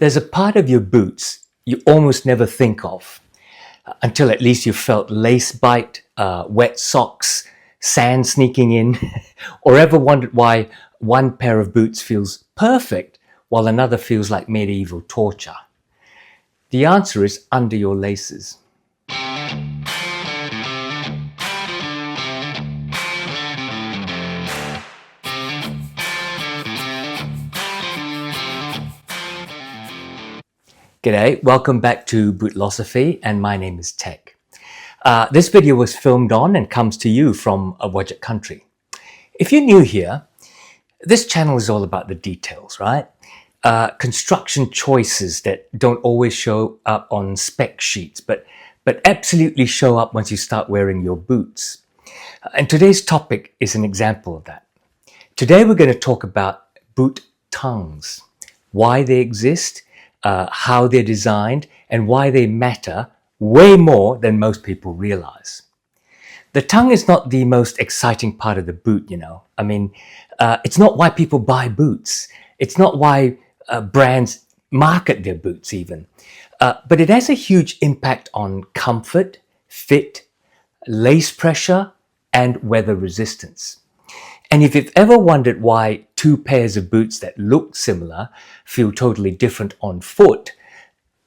There's a part of your boots you almost never think of until at least you felt lace bite, wet socks, sand sneaking in, or ever wondered why one pair of boots feels perfect while another feels like medieval torture. The answer is under your laces. G'day, welcome back to Bootlosophy, and my name is Tech. This video was filmed on and comes to you from a Whadjuk country. If you're new here, this channel is all about the details, right? Construction choices that don't always show up on spec sheets, but absolutely show up once you start wearing your boots. And today's topic is an example of that. Today we're going to talk about boot tongues, why they exist, how they're designed, and why they matter way more than most people realize. The tongue is not the most exciting part of the boot, you know. I mean, it's not why people buy boots. It's not why brands market their boots even. But it has a huge impact on comfort, fit, lace pressure, and weather resistance. And if you've ever wondered why two pairs of boots that look similar feel totally different on foot,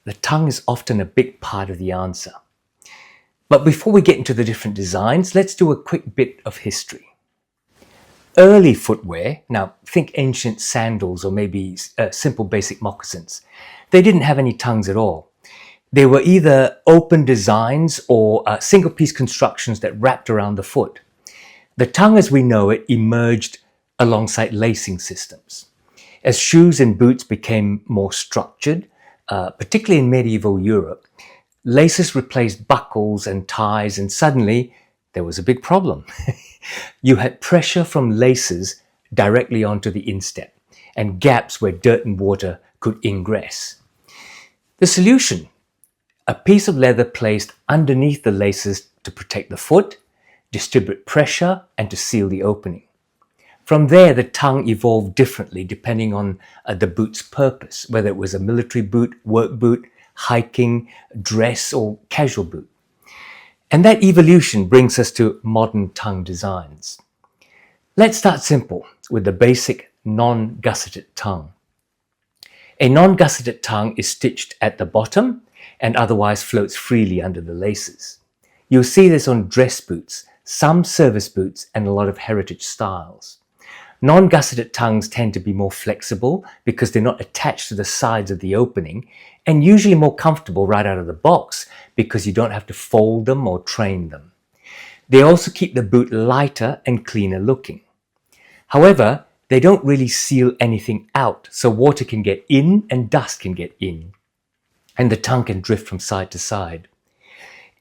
the tongue is often a big part of the answer. But before we get into the different designs, let's do a quick bit of history. Early footwear, now think ancient sandals or maybe simple basic moccasins, they didn't have any tongues at all. They were either open designs or single piece constructions that wrapped around the foot. The tongue as we know it emerged alongside lacing systems. As shoes and boots became more structured, particularly in medieval Europe, laces replaced buckles and ties, and suddenly there was a big problem. You had pressure from laces directly onto the instep and gaps where dirt and water could ingress. The solution: a piece of leather placed underneath the laces to protect the foot, distribute pressure, and to seal the opening. From there, the tongue evolved differently depending on the boot's purpose, whether it was a military boot, work boot, hiking, dress, or casual boot. And that evolution brings us to modern tongue designs. Let's start simple with the basic non-gusseted tongue. A non-gusseted tongue is stitched at the bottom and otherwise floats freely under the laces. You'll see this on dress boots, some service boots, and a lot of heritage styles. Non-gusseted tongues tend to be more flexible because they're not attached to the sides of the opening, and usually more comfortable right out of the box because you don't have to fold them or train them. They also keep the boot lighter and cleaner looking. However, they don't really seal anything out, so water can get in and dust can get in, and the tongue can drift from side to side.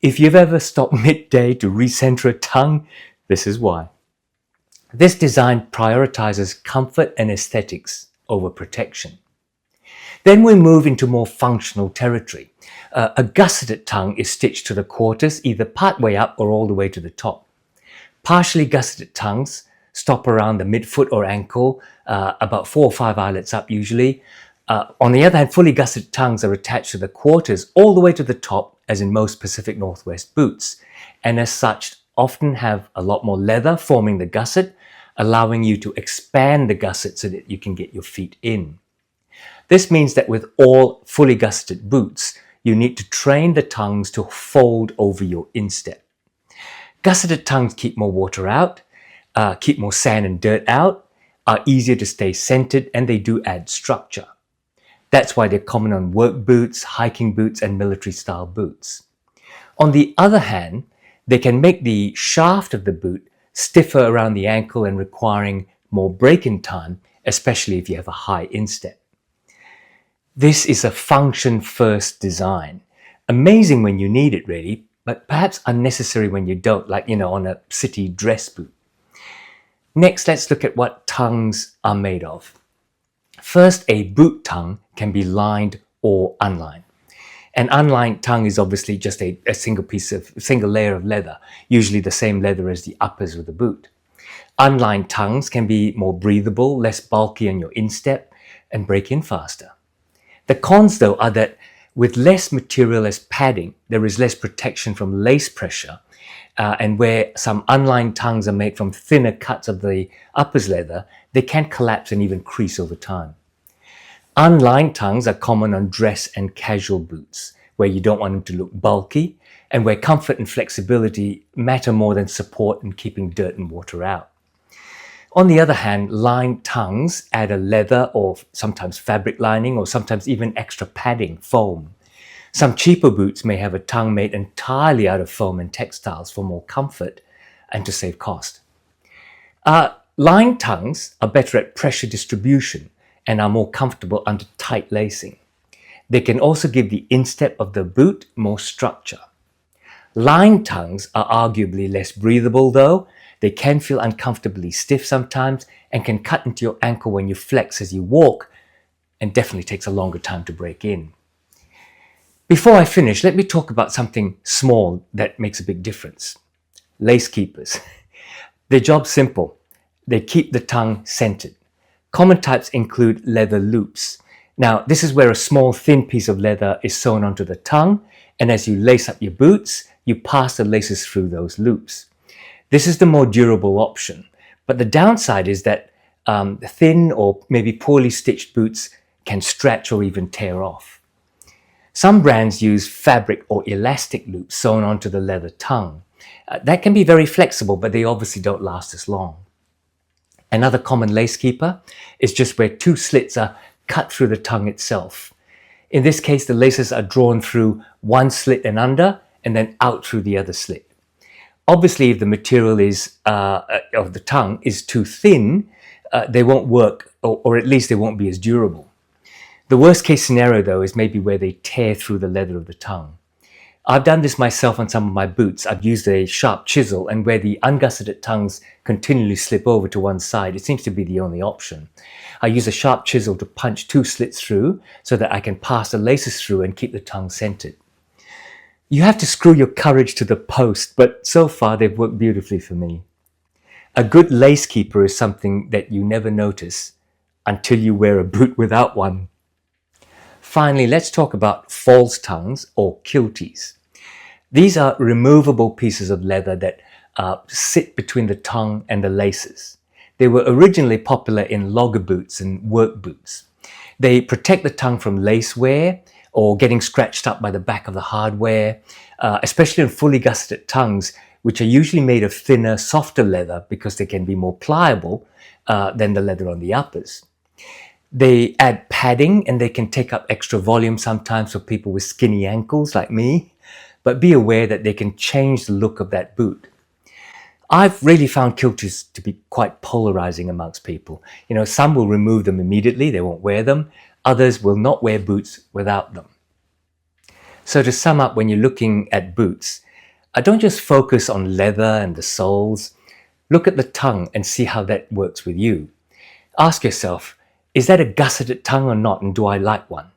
If you've ever stopped midday to recenter a tongue, this is why. This design prioritizes comfort and aesthetics over protection. Then we move into more functional territory. A gusseted tongue is stitched to the quarters, either partway up or all the way to the top. Partially gusseted tongues stop around the midfoot or ankle, about 4 or 5 eyelets up usually. On the other hand, fully gusseted tongues are attached to the quarters all the way to the top, as in most Pacific Northwest boots, and as such often have a lot more leather forming the gusset, allowing you to expand the gusset so that you can get your feet in. This means that with all fully gusseted boots, you need to train the tongues to fold over your instep. Gusseted tongues keep more water out, keep more sand and dirt out, are easier to stay centered, and they do add structure. That's why they're common on work boots, hiking boots, and military style boots. On the other hand, they can make the shaft of the boot stiffer around the ankle and requiring more break-in time, especially if you have a high instep. This is a function-first design. Amazing when you need it really, but perhaps unnecessary when you don't, like, on a city dress boot. Next, let's look at what tongues are made of. First, a boot tongue can be lined or unlined. An unlined tongue is obviously just a single layer of leather, usually the same leather as the uppers of the boot. Unlined tongues can be more breathable, less bulky on your instep, and break in faster. The cons, though, are that with less material as padding, there is less protection from lace pressure, and where some unlined tongues are made from thinner cuts of the uppers leather, they can collapse and even crease over time. Unlined tongues are common on dress and casual boots, where you don't want them to look bulky, and where comfort and flexibility matter more than support and keeping dirt and water out. On the other hand, lined tongues add a leather or sometimes fabric lining or sometimes even extra padding, foam. Some cheaper boots may have a tongue made entirely out of foam and textiles for more comfort and to save cost. Lined tongues are better at pressure distribution and are more comfortable under tight lacing. They can also give the instep of the boot more structure. Lined tongues are arguably less breathable though. They can feel uncomfortably stiff sometimes and can cut into your ankle when you flex as you walk, and definitely takes a longer time to break in. Before I finish, let me talk about something small that makes a big difference. Lace keepers. Their job's simple. They keep the tongue centered. Common types include leather loops. Now, this is where a small thin piece of leather is sewn onto the tongue, and as you lace up your boots, you pass the laces through those loops. This is the more durable option, but the downside is that thin or maybe poorly stitched boots can stretch or even tear off. Some brands use fabric or elastic loops sewn onto the leather tongue. That can be very flexible, but they obviously don't last as long. Another common lace keeper is just where two slits are cut through the tongue itself. In this case, the laces are drawn through one slit and under, and then out through the other slit. Obviously, if the material of the tongue is too thin, they won't work, or at least they won't be as durable. The worst case scenario, though, is maybe where they tear through the leather of the tongue. I've done this myself on some of my boots. I've used a sharp chisel, and where the ungusseted tongues continually slip over to one side, it seems to be the only option. I use a sharp chisel to punch two slits through so that I can pass the laces through and keep the tongue centered. You have to screw your courage to the post, but so far they've worked beautifully for me. A good lace keeper is something that you never notice until you wear a boot without one. Finally, let's talk about false tongues or kilties. These are removable pieces of leather that sit between the tongue and the laces. They were originally popular in logger boots and work boots. They protect the tongue from lace wear or getting scratched up by the back of the hardware, especially on fully gusseted tongues, which are usually made of thinner, softer leather because they can be more pliable than the leather on the uppers. They add padding and they can take up extra volume sometimes for people with skinny ankles like me, but be aware that they can change the look of that boot. I've really found kilties to be quite polarizing amongst people. You know, some will remove them immediately, they won't wear them. Others will not wear boots without them. So to sum up, when you're looking at boots, don't just focus on leather and the soles. Look at the tongue and see how that works with you. Ask yourself, is that a gusseted tongue or not, and do I like one?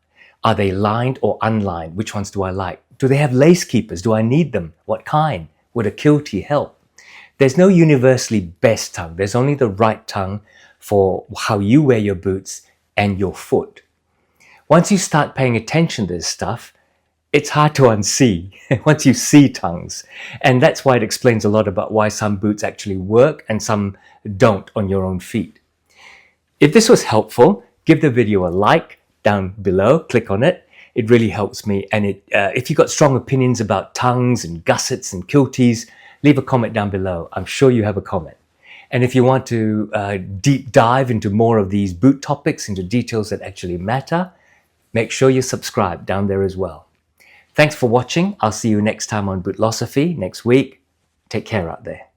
Are they lined or unlined? Which ones do I like? Do they have lace keepers? Do I need them? What kind? Would a kiltie help? There's no universally best tongue. There's only the right tongue for how you wear your boots and your foot. Once you start paying attention to this stuff, it's hard to unsee once you see tongues. And that's why it explains a lot about why some boots actually work and some don't on your own feet. If this was helpful, give the video a like down below, click on it. It really helps me. And if you've got strong opinions about tongues and gussets and kilties, leave a comment down below. I'm sure you have a comment. And if you want to deep dive into more of these boot topics, into details that actually matter, make sure you subscribe down there as well. Thanks for watching. I'll see you next time on Bootlosophy next week. Take care out there.